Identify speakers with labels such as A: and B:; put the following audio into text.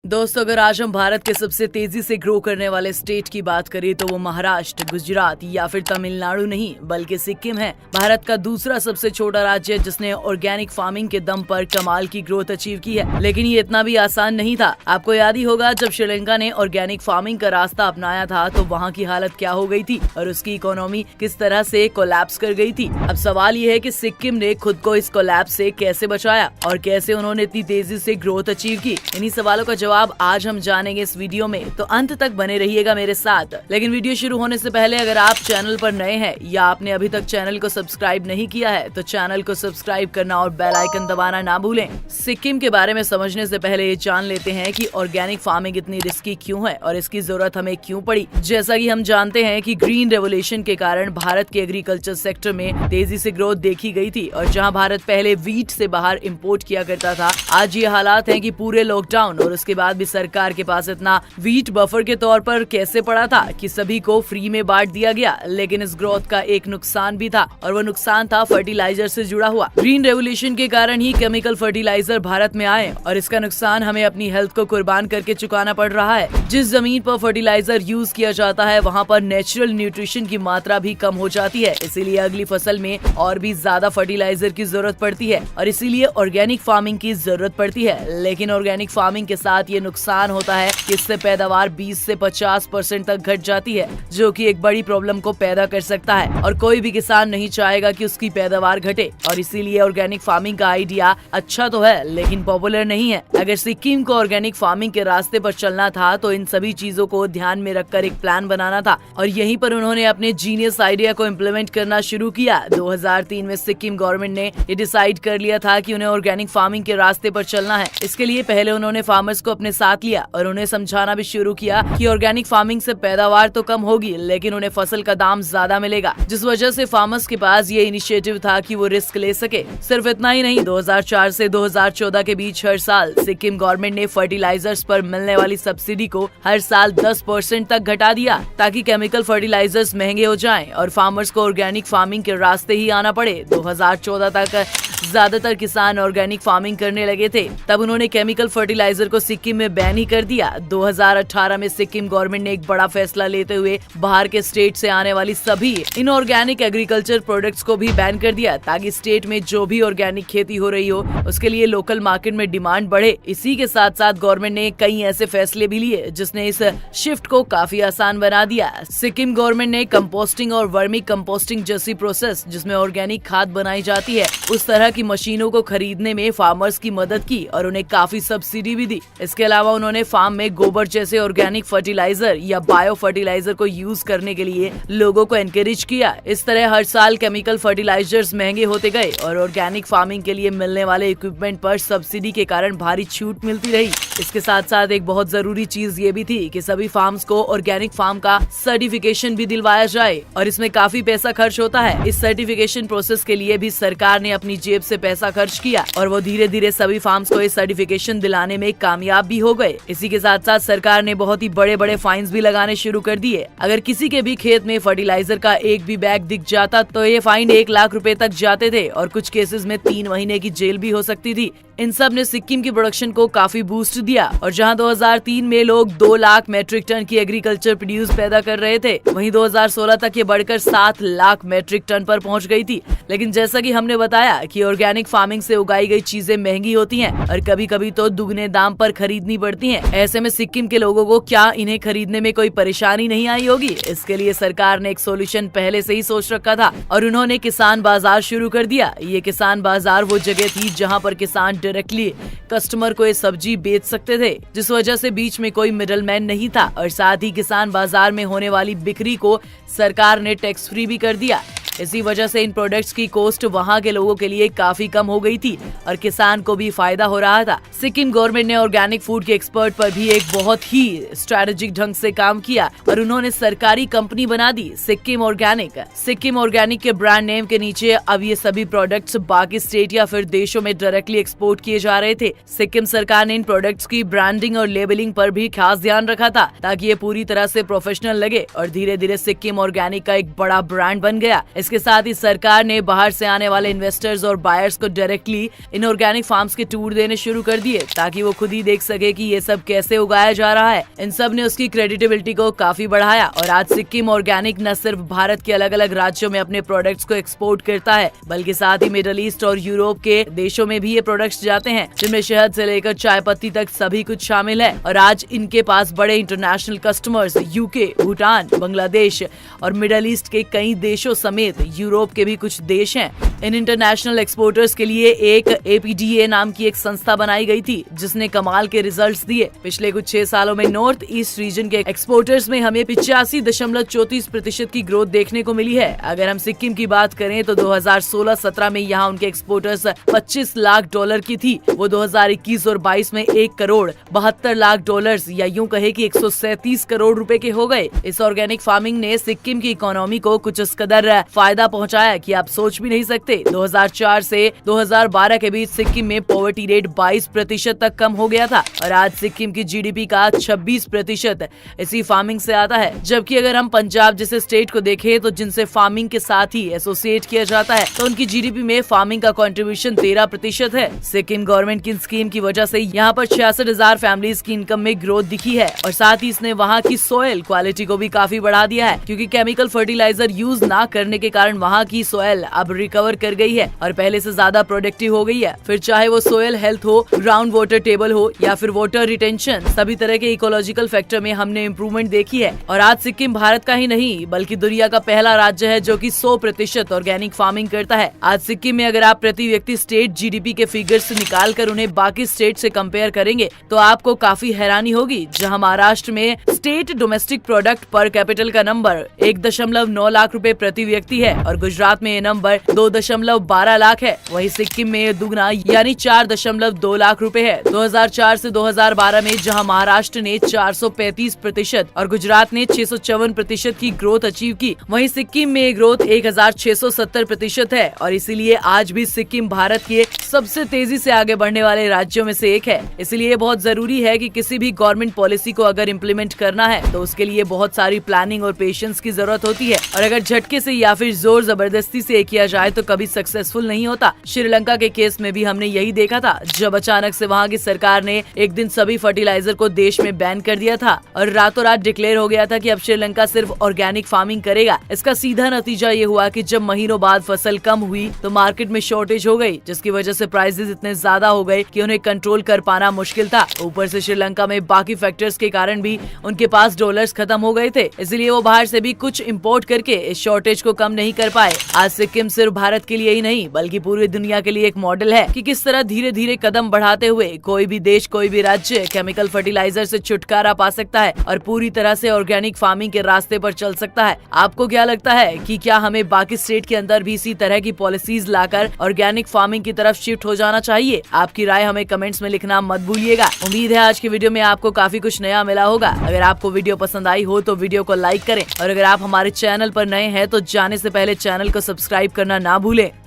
A: दोस्तों, अगर आज हम भारत के सबसे तेजी से ग्रो करने वाले स्टेट की बात करें तो वो महाराष्ट्र, गुजरात या फिर तमिलनाडु नहीं बल्कि सिक्किम है। भारत का दूसरा सबसे छोटा राज्य जिसने ऑर्गेनिक फार्मिंग के दम पर कमाल की ग्रोथ अचीव की है। लेकिन ये इतना भी आसान नहीं था। आपको याद ही होगा जब श्रीलंका ने ऑर्गेनिक फार्मिंग का रास्ता अपनाया था तो वहाँ की हालत क्या हो गई थी और उसकी इकोनॉमी किस तरह से कोलैप्स कर गई थी। अब सवाल ये है कि सिक्किम ने खुद को इस कोलैप्स से कैसे बचाया और कैसे उन्होंने इतनी तेजी से ग्रोथ अचीव की। इन्हीं सवालों का जवाब आज हम जानेंगे इस वीडियो में, तो अंत तक बने रहिएगा मेरे साथ। लेकिन वीडियो शुरू होने से पहले अगर आप चैनल पर नए हैं या आपने अभी तक चैनल को सब्सक्राइब नहीं किया है तो चैनल को सब्सक्राइब करना और बेल आइकन दबाना ना भूलें। सिक्किम के बारे में समझने से पहले ये जान लेते हैं कि ऑर्गेनिक फार्मिंग इतनी रिस्की क्यों है और इसकी जरूरत हमें क्यों पड़ी। जैसा कि हम जानते हैं कि ग्रीन रेवोल्यूशन के कारण भारत के एग्रीकल्चर सेक्टर में तेजी से ग्रोथ देखी गई थी और जहाँ भारत पहले वीट से बाहर इम्पोर्ट किया करता था, आज ये हालात है कि पूरे लॉकडाउन और उसके बाद भी सरकार के पास इतना वीट बफर के तौर पर कैसे पड़ा था कि सभी को फ्री में बांट दिया गया। लेकिन इस ग्रोथ का एक नुकसान भी था और वो नुकसान था फर्टिलाइजर से जुड़ा हुआ। ग्रीन रेवोल्यूशन के कारण ही केमिकल फर्टिलाइजर भारत में आए और इसका नुकसान हमें अपनी हेल्थ को कुर्बान करके चुकाना पड़ रहा है। जिस जमीन पर फर्टिलाइजर यूज किया जाता है वहाँ पर नेचुरल न्यूट्रिशन की मात्रा भी कम हो जाती है, इसीलिए अगली फसल में और भी ज्यादा फर्टिलाइजर की जरूरत पड़ती है और इसीलिए ऑर्गेनिक फार्मिंग की जरूरत पड़ती है। लेकिन ऑर्गेनिक फार्मिंग के साथ ये नुकसान होता है कि इससे पैदावार 20 से 50% तक घट जाती है, जो कि एक बड़ी प्रॉब्लम को पैदा कर सकता है और कोई भी किसान नहीं चाहेगा कि उसकी पैदावार घटे। और इसीलिए ऑर्गेनिक फार्मिंग का आइडिया अच्छा तो है लेकिन पॉपुलर नहीं है। अगर सिक्किम को ऑर्गेनिक फार्मिंग के रास्ते पर चलना था तो इन सभी चीजों को ध्यान में रखकर एक प्लान बनाना था और यहीं पर उन्होंने अपने जीनियस आइडिया को इम्प्लीमेंट करना शुरू किया। 2003 में सिक्किम गवर्नमेंट ने ये डिसाइड कर लिया था कि उन्हें ऑर्गेनिक फार्मिंग के रास्ते पर चलना है। इसके लिए पहले उन्होंने फार्मर्स को अपने साथ लिया और उन्हें समझाना भी शुरू किया कि ऑर्गेनिक फार्मिंग से पैदावार तो कम होगी लेकिन उन्हें फसल का दाम ज्यादा मिलेगा, जिस वजह से फार्मर्स के पास ये इनिशिएटिव था कि वो रिस्क ले सके। सिर्फ इतना ही नहीं, 2004 से 2014 के बीच हर साल सिक्किम गवर्नमेंट ने फर्टिलाइजर्स पर मिलने वाली सब्सिडी को हर साल 10% तक घटा दिया ताकि केमिकल फर्टिलाइजर्स महंगे हो जाएं और फार्मर्स को ऑर्गेनिक फार्मिंग के रास्ते ही आना पड़े। 2014 तक ज्यादातर किसान ऑर्गेनिक फार्मिंग करने लगे थे, तब उन्होंने केमिकल फर्टिलाइजर को सिक्किम में बैन ही कर दिया। 2018 में सिक्किम गवर्नमेंट ने एक बड़ा फैसला लेते हुए बाहर के स्टेट से आने वाली सभी इनऑर्गेनिक एग्रीकल्चर प्रोडक्ट्स को भी बैन कर दिया ताकि स्टेट में जो भी ऑर्गेनिक खेती हो रही हो उसके लिए लोकल मार्केट में डिमांड बढ़े। इसी के साथ साथ गवर्नमेंट ने कई ऐसे फैसले भी लिए जिसने इस शिफ्ट को काफी आसान बना दिया। सिक्किम गवर्नमेंट ने कंपोस्टिंग और वर्मी कंपोस्टिंग जैसी प्रोसेस जिसमें ऑर्गेनिक खाद बनाई जाती है उस तरह की मशीनों को खरीदने में फार्मर्स की मदद की और उन्हें काफी सब्सिडी भी दी। इसके अलावा उन्होंने फार्म में गोबर जैसे ऑर्गेनिक फर्टिलाइजर या बायो फर्टिलाइजर को यूज करने के लिए लोगों को एनकरेज किया। इस तरह हर साल केमिकल फर्टिलाइजर्स महंगे होते गए और ऑर्गेनिक फार्मिंग के लिए मिलने वाले इक्विपमेंट पर सब्सिडी के कारण भारी छूट मिलती रही। इसके साथ साथ एक बहुत जरूरी चीज ये भी थी कि सभी फार्म्स को ऑर्गेनिक फार्म का सर्टिफिकेशन भी दिलवाया जाए और इसमें काफी पैसा खर्च होता है। इस सर्टिफिकेशन प्रोसेस के लिए भी सरकार ने अपनी जेब से पैसा खर्च किया और वो धीरे धीरे सभी फार्म्स को इस सर्टिफिकेशन दिलाने में कामयाब भी हो गए। इसी के साथ साथ सरकार ने बहुत ही बड़े बड़े फाइन्स भी लगाने शुरू कर दिए। अगर किसी के भी खेत में फर्टिलाइजर का एक भी बैग दिख जाता तो ये फाइन 1 लाख रुपए तक जाते थे और कुछ केसेस में 3 महीने की जेल भी हो सकती थी। इन सब ने सिक्किम की प्रोडक्शन को काफी बूस्ट दिया और जहां 2003 में लोग 2 लाख मेट्रिक टन की एग्रीकल्चर प्रोड्यूस पैदा कर रहे थे, वहीं 2016 तक ये बढ़कर 7 लाख मेट्रिक टन पर पहुंच गई थी। लेकिन जैसा कि हमने बताया कि ऑर्गेनिक फार्मिंग से उगाई गई चीजें महंगी होती हैं और कभी कभी तो दुगने दाम पर खरीदनी पड़ती हैं। ऐसे में सिक्किम के लोगों को क्या इन्हें खरीदने में कोई परेशानी नहीं आई होगी? इसके लिए सरकार ने एक सोल्यूशन पहले से ही सोच रखा था और उन्होंने किसान बाजार शुरू कर दिया। ये किसान बाजार वो जगह थी जहाँ पर किसान डायरेक्टली कस्टमर को ये सब्जी बेच सकते थे, जिस वजह से बीच में कोई मिडलमैन नहीं था और साथ ही किसान बाजार में होने वाली बिक्री को सरकार ने टैक्स फ्री भी कर दिया। इसी वजह से इन प्रोडक्ट्स की कॉस्ट वहाँ के लोगों के लिए काफी कम हो गई थी और किसान को भी फायदा हो रहा था। सिक्किम गवर्नमेंट ने ऑर्गेनिक फूड के एक्सपर्ट पर भी एक बहुत ही स्ट्रेटेजिक ढंग से काम किया और उन्होंने सरकारी कंपनी बना दी, सिक्किम ऑर्गेनिक। सिक्किम ऑर्गेनिक के ब्रांड नेम के नीचे अब ये सभी प्रोडक्ट्स बाकी स्टेट या फिर देशों में डायरेक्टली एक्सपोर्ट किए जा रहे थे। सिक्किम सरकार ने इन प्रोडक्ट्स की ब्रांडिंग और लेबलिंग पर भी खास ध्यान रखा था ताकि ये पूरी तरह से प्रोफेशनल लगे और धीरे धीरे सिक्किम ऑर्गेनिक का एक बड़ा ब्रांड बन गया। इसके साथ ही सरकार ने बाहर से आने वाले इन्वेस्टर्स और बायर्स को डायरेक्टली इन ऑर्गेनिक फार्म्स के टूर देने शुरू कर दिए ताकि वो खुद ही देख सके कि ये सब कैसे उगाया जा रहा है। इन सब ने उसकी क्रेडिटेबिलिटी को काफी बढ़ाया और आज सिक्किम ऑर्गेनिक न सिर्फ भारत के अलग अलग राज्यों में अपने प्रोडक्ट्स को एक्सपोर्ट करता है बल्कि साथ ही मिडिल ईस्ट और यूरोप के देशों में भी ये प्रोडक्ट्स जाते हैं, जिनमें शहद से लेकर चाय पत्ती तक सभी कुछ शामिल है। और आज इनके पास बड़े international customers UK, Bhutan, Bangladesh और मिडिल ईस्ट के कई देशों समेत यूरोप के भी कुछ देश हैं। इन इंटरनेशनल एक्सपोर्टर्स के लिए एक APDA नाम की एक संस्था बनाई गई थी जिसने कमाल के रिजल्ट्स दिए। पिछले कुछ 6 सालों में नॉर्थ ईस्ट रीजन के एक्सपोर्टर्स में हमें 85.34% की ग्रोथ देखने को मिली है। अगर हम सिक्किम की बात करें तो 2016-17 में यहाँ उनके एक्सपोर्टर्स $25 लाख की थी। वो 2021 और 22 में $1.72 करोड़ या यूं कहे कि 137 करोड़ रुपए के हो गए। इस ऑर्गेनिक फार्मिंग ने सिक्किम की इकोनॉमी को कुछ इस कदर फायदा पहुंचाया कि आप सोच भी नहीं सकते। 2004 से 2012 के बीच सिक्किम में पॉवर्टी रेट 22% तक कम हो गया था और आज सिक्किम की GDP का 26% इसी फार्मिंग से आता है। जबकि अगर हम पंजाब जैसे स्टेट को देखें तो जिनसे फार्मिंग के साथ ही एसोसिएट किया जाता है तो उनकी GDP में फार्मिंग का कंट्रीब्यूशन 13% है। सिक्किम गवर्नमेंट की स्कीम की वजह से यहाँ पर 66,000 फैमिलीज की इनकम में ग्रोथ दिखी है और साथ ही इसने वहाँ की सोयल क्वालिटी को भी काफी बढ़ा दिया है क्योंकि केमिकल फर्टिलाइजर यूज ना करने के कारण वहाँ की सोयल अब रिकवर कर गई है और पहले से ज्यादा प्रोडक्टिव हो गई है। फिर चाहे वो सोयल हेल्थ हो, ग्राउंड वाटर टेबल हो या फिर वाटर रिटेंशन, सभी तरह के इकोलॉजिकल फैक्टर में हमने इम्प्रूवमेंट देखी है। और आज सिक्किम भारत का ही नहीं बल्कि दुनिया का पहला राज्य है जो कि 100% ऑर्गेनिक फार्मिंग करता है। आज सिक्किम में अगर आप प्रति व्यक्ति स्टेट GDP के फिगर्स निकाल कर उन्हें बाकी स्टेट से कंपेयर करेंगे तो आपको काफी हैरानी होगी। जहां महाराष्ट्र में स्टेट डोमेस्टिक प्रोडक्ट पर कैपिटल का नंबर 1.9 लाख रुपए प्रति व्यक्ति है और गुजरात में ये नंबर 2.12 लाख है। वहीं सिक्किम में दुगना यानी 4.2 लाख रुपए है। 2004 से 2012 में जहां महाराष्ट्र ने 435% और गुजरात ने 654% की ग्रोथ अचीव की, वहीं सिक्किम में ग्रोथ 1670% है और इसीलिए आज भी सिक्किम भारत के सबसे तेजी से आगे बढ़ने वाले राज्यों में से एक है। इसलिए बहुत जरूरी है कि किसी भी गवर्नमेंट पॉलिसी को अगर इम्प्लीमेंट करना है तो उसके लिए बहुत सारी प्लानिंग और पेशेंस की जरूरत होती है और अगर झटके से या फिर जोर जबरदस्ती से किया जाए तो कभी सक्सेसफुल नहीं होता। श्रीलंका के केस में भी हमने यही देखा था जब अचानक से वहाँ की सरकार ने एक दिन सभी फर्टिलाइजर को देश में बैन कर दिया था और रातों रात डिक्लेयर हो गया था कि अब श्रीलंका सिर्फ ऑर्गेनिक फार्मिंग करेगा। इसका सीधा नतीजा ये हुआ कि जब महीनों बाद फसल कम हुई तो मार्केट में शॉर्टेज हो गई जिसकी वजह से प्राइसेस इतने ज्यादा हो गए कि उन्हें कंट्रोल कर पाना मुश्किल था। ऊपर से श्रीलंका में बाकी फैक्टर्स के कारण भी उनके पास डॉलर्स खत्म हो गए थे, इसलिए वो बाहर से भी कुछ इम्पोर्ट करके इस शॉर्टेज को कम नहीं कर पाए। आज सिक्किम सिर्फ भारत के लिए ही नहीं बल्कि पूरी दुनिया के लिए एक मॉडल है कि किस तरह धीरे धीरे कदम बढ़ाते हुए कोई भी देश, कोई भी राज्य केमिकल फर्टिलाइजर से छुटकारा पा सकता है और पूरी तरह से ऑर्गेनिक फार्मिंग के रास्ते पर चल सकता है। आपको क्या लगता है कि क्या हमें बाकी स्टेट के अंदर भी इसी तरह की पॉलिसीज लाकर ऑर्गेनिक फार्मिंग की तरफ शिफ्ट हो जाना चाहिए? आपकी राय हमें कमेंट्स में लिखना मत भूलिएगा। उम्मीद है आज की वीडियो में आपको काफी कुछ नया मिला होगा। अगर आपको वीडियो पसंद आई हो तो वीडियो को लाइक करें और अगर आप हमारे चैनल पर नए हैं तो जाने से पहले चैनल को सब्सक्राइब करना ना भूलें।